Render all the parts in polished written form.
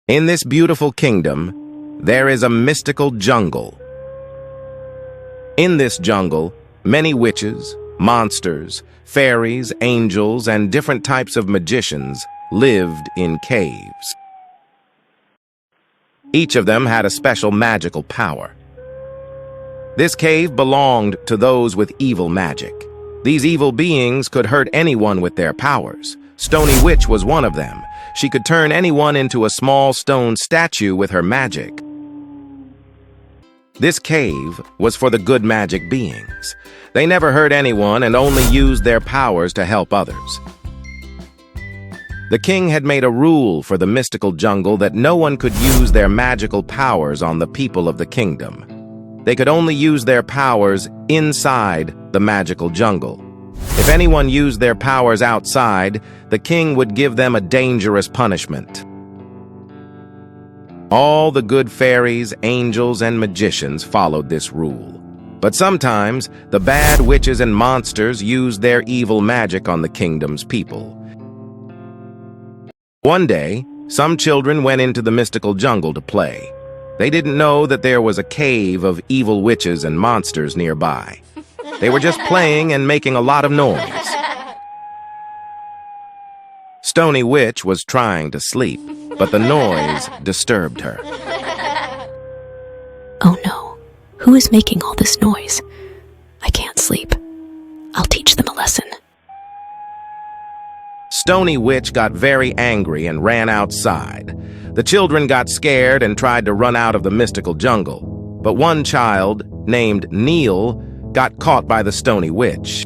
In this beautiful kingdom, there is a mystical jungle. In this jungle, many witches, monsters, fairies, angels, and different types of magicians lived in caves. Each of them had a special magical power. This cave belonged to those with evil magic. These evil beings could hurt anyone with their powers. Stony Witch was one of them. She could turn anyone into a small stone statue with her magic. This cave was for the good magic beings. They never hurt anyone and only used their powers to help others. The king had made a rule for the mystical jungle that no one could use their magical powers on the people of the kingdom. They could only use their powers inside the magical jungle. If anyone used their powers outside, the king would give them a dangerous punishment. All the good fairies, angels, and magicians followed this rule. But sometimes, the bad witches and monsters used their evil magic on the kingdom's people. One day, some children went into the mystical jungle to play. They didn't know that there was a cave of evil witches and monsters nearby. They were just playing and making a lot of noise. Stony Witch was trying to sleep, but the noise disturbed her. Oh no, who is making all this noise? I can't sleep. I'll teach them a lesson. Stony Witch got very angry and ran outside. The children got scared and tried to run out of the mystical jungle. But one child, named Neil, got caught by the Stony Witch.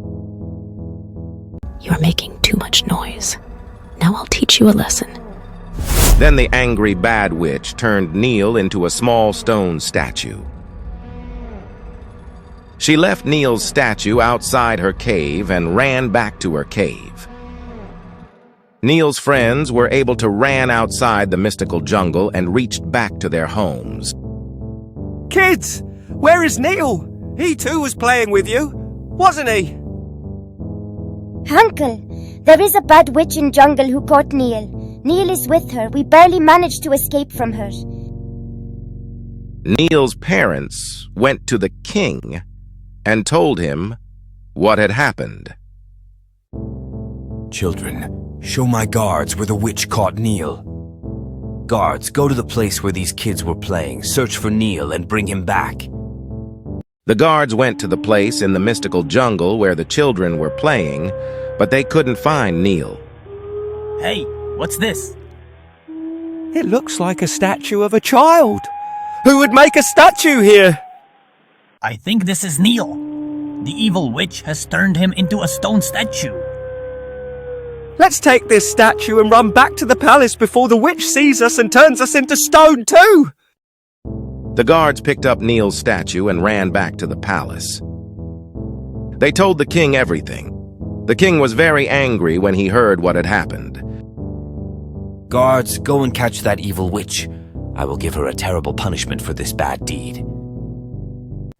You're making too much noise. Now I'll teach you a lesson. Then the angry bad witch turned Neil into a small stone statue. She left Neil's statue outside her cave and ran back to her cave. Neil's friends were able to ran outside the mystical jungle and reached back to their homes. Kids, where is Neil? He too was playing with you, wasn't he? Uncle, there is a bad witch in jungle who caught Neil. Neil is with her. We barely managed to escape from her. Neil's parents went to the king and told him what had happened. Children, show my guards where the witch caught Neil. Guards, go to the place where these kids were playing, search for Neil, and bring him back. The guards went to the place in the mystical jungle where the children were playing, but they couldn't find Neil. Hey, what's this? It looks like a statue of a child. Who would make a statue here? I think this is Neil. The evil witch has turned him into a stone statue. Let's take this statue and run back to the palace before the witch sees us and turns us into stone too. The guards picked up Neil's statue and ran back to the palace. They told the king everything. The king was very angry when he heard what had happened. Guards, go and catch that evil witch. I will give her a terrible punishment for this bad deed.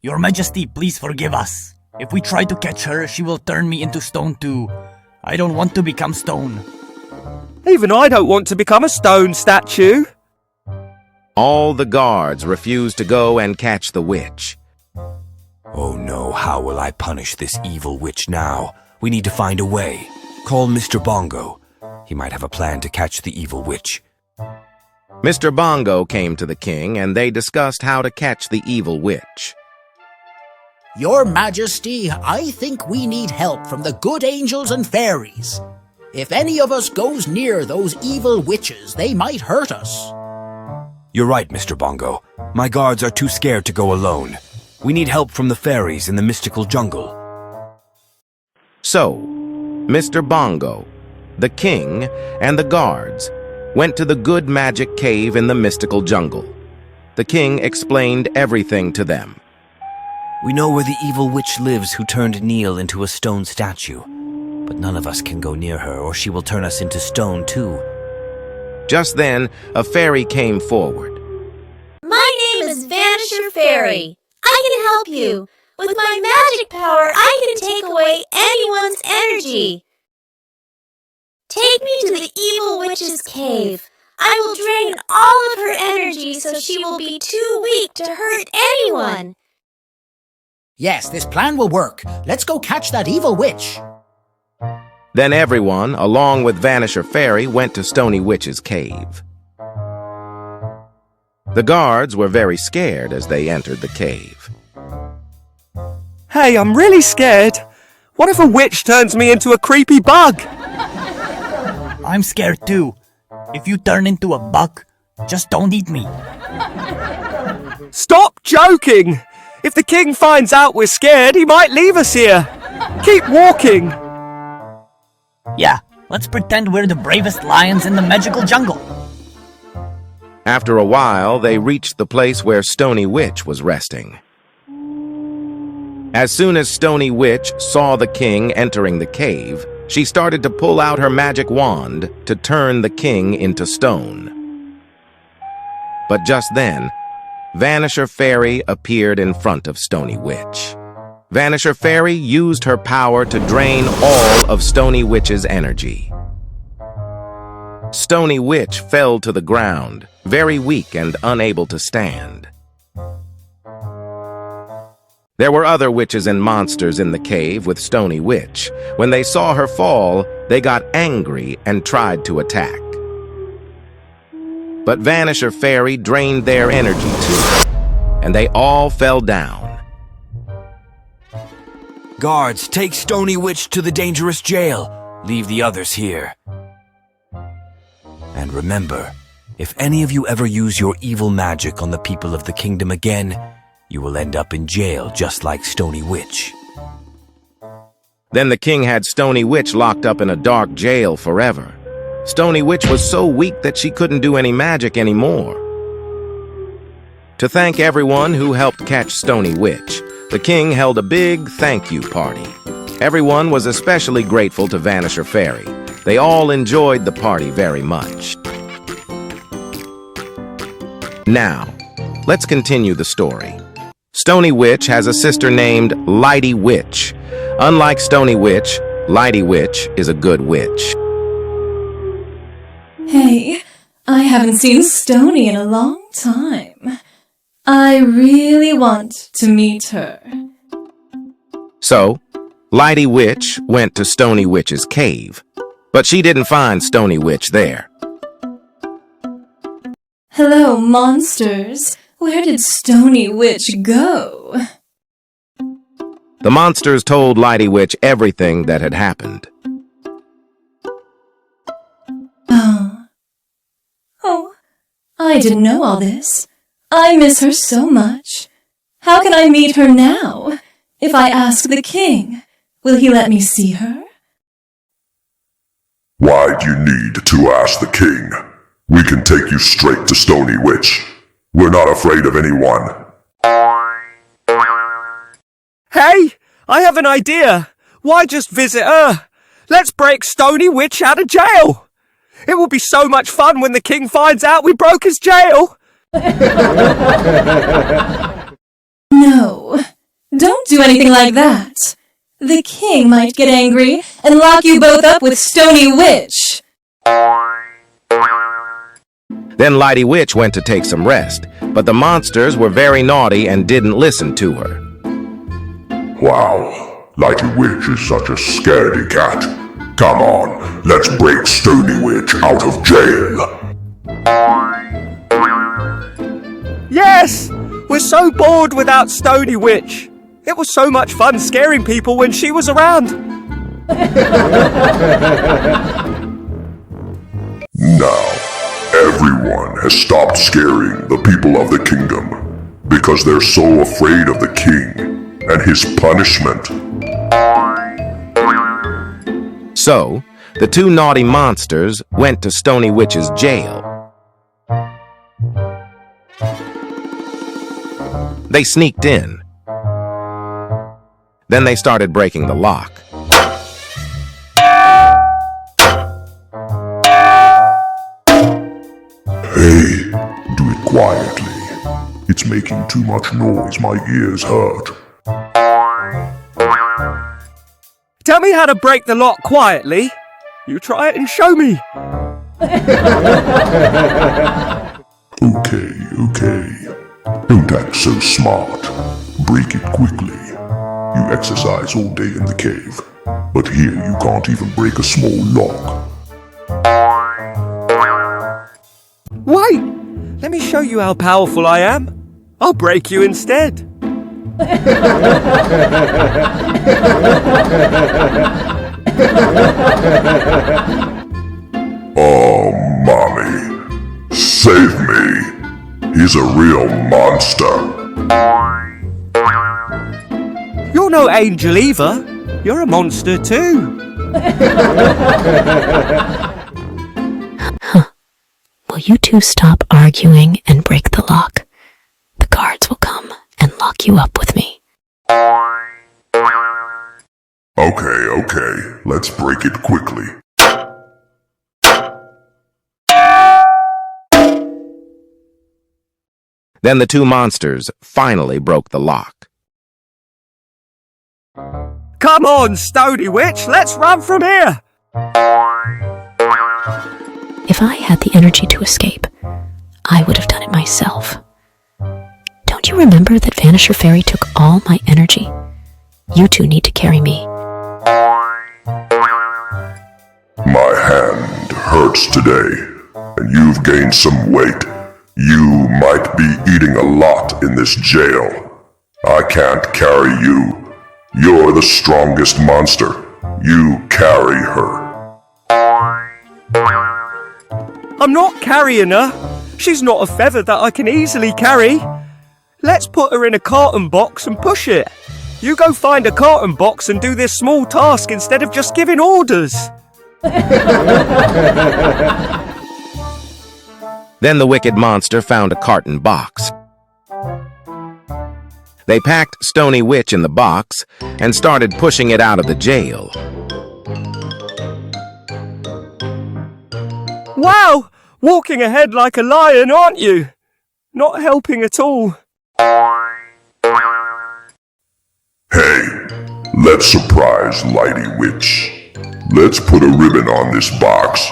Your Majesty, please forgive us. If we try to catch her, she will turn me into stone too. I don't want to become stone. Even I don't want to become a stone statue. All the guards refused to go and catch the witch. Oh no, how will I punish this evil witch now? We need to find a way. Call Mr. Bongo. He might have a plan to catch the evil witch. Mr. Bongo came to the king and they discussed how to catch the evil witch. Your Majesty, I think we need help from the good angels and fairies. If any of us goes near those evil witches, they might hurt us. You're right, Mr. Bongo. My guards are too scared to go alone. We need help from the fairies in the mystical jungle. So, Mr. Bongo, the king, and the guards went to the good magic cave in the mystical jungle. The king explained everything to them. We know where the evil witch lives who turned Neil into a stone statue. But none of us can go near her or she will turn us into stone too. Just then, a fairy came forward. My name is Vanisher Fairy. I can help you. With my magic power, I can take away anyone's energy. Take me to the evil witch's cave. I will drain all of her energy so she will be too weak to hurt anyone. Yes, this plan will work. Let's go catch that evil witch. Then everyone, along with Vanisher Fairy, went to Stony Witch's cave. The guards were very scared as they entered the cave. Hey, I'm really scared. What if a witch turns me into a creepy bug? I'm scared too. If you turn into a bug, just don't eat me. Stop joking! If the king finds out we're scared, he might leave us here. Keep walking. Yeah, let's pretend we're the bravest lions in the magical jungle. After a while, they reached the place where Stony Witch was resting. As soon as Stony Witch saw the king entering the cave, she started to pull out her magic wand to turn the king into stone. But just then, Vanisher Fairy appeared in front of Stony Witch. Vanisher Fairy used her power to drain all of Stony Witch's energy. Stony Witch fell to the ground, very weak and unable to stand. There were other witches and monsters in the cave with Stony Witch. When they saw her fall, they got angry and tried to attack. But Vanisher Fairy drained their energy too, and they all fell down. Guards, take Stony Witch to the dangerous jail. Leave the others here. And remember, if any of you ever use your evil magic on the people of the kingdom again, you will end up in jail just like Stony Witch. Then the king had Stony Witch locked up in a dark jail forever. Stony Witch was so weak that she couldn't do any magic anymore. To thank everyone who helped catch Stony Witch, the king held a big thank you party. Everyone was especially grateful to Vanisher Fairy. They all enjoyed the party very much. Now, let's continue the story. Stony Witch has a sister named Lighty Witch. Unlike Stony Witch, Lighty Witch is a good witch. Hey, I haven't seen Stony in a long time. I really want to meet her. So, Lighty Witch went to Stony Witch's cave, but she didn't find Stony Witch there. Hello, monsters. Where did Stony Witch go? The monsters told Lighty Witch everything that had happened. Oh, I didn't know all this. I miss her so much. How can I meet her now? If I ask the king, will he let me see her? Why do you need to ask the king? We can take you straight to Stony Witch. We're not afraid of anyone. Hey, I have an idea. Why just visit her? Let's break Stony Witch out of jail. It will be so much fun when the king finds out we broke his jail. No, don't do anything like that. The king might get angry and lock you both up with Stony Witch. Then Lighty Witch went to take some rest, but the monsters were very naughty and didn't listen to her. Wow, Lighty Witch is such a scaredy cat. Come on, let's break Stony Witch out of jail. Yes! We're so bored without Stony Witch. It was so much fun scaring people when she was around. Now, everyone has stopped scaring the people of the kingdom because they're so afraid of the king and his punishment. So, the two naughty monsters went to Stony Witch's jail. They sneaked in. Then they started breaking the lock. Hey, do it quietly. It's making too much noise. My ears hurt. Tell me how to break the lock quietly. You try it and show me. Okay. Don't act so smart. Break it quickly. You exercise all day in the cave, but here you can't even break a small log. Wait! Let me show you how powerful I am. I'll break you instead. Oh, Mommy. Save me. He's a real monster. You're no angel either. You're a monster too. Will you two stop arguing and break the lock? The guards will come and lock you up with me. Okay. Let's break it quickly. Then the two monsters finally broke the lock. Come on, Stony Witch, let's run from here! If I had the energy to escape, I would have done it myself. Don't you remember that Vanisher Fairy took all my energy? You two need to carry me. My hand hurts today, and you've gained some weight. You might be eating a lot in this jail. I can't carry you. You're the strongest monster. You carry her. I'm not carrying her. She's not a feather that I can easily carry. Let's put her in a carton box and push it. You go find a carton box and do this small task instead of just giving orders. Then the wicked monster found a carton box. They packed Stony Witch in the box and started pushing it out of the jail. Wow! Walking ahead like a lion, aren't you? Not helping at all. Hey, let's surprise Lighty Witch. Let's put a ribbon on this box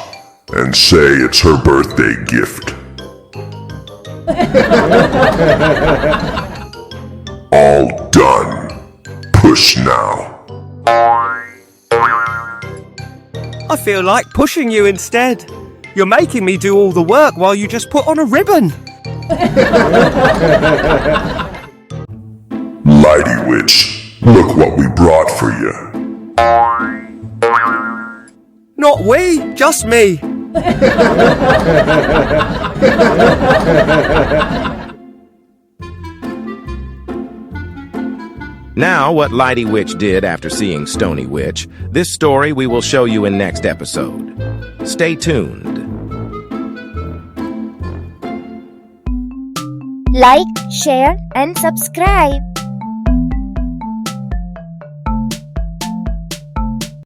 and say it's her birthday gift. All done. Push now. I feel like pushing you instead. You're making me do all the work while you just put on a ribbon. Lighty Witch, look what we brought for you. Not we, just me. Now, what Lighty Witch did after seeing Stony Witch, this story we will show you in next episode. Stay tuned. Like, share, and subscribe.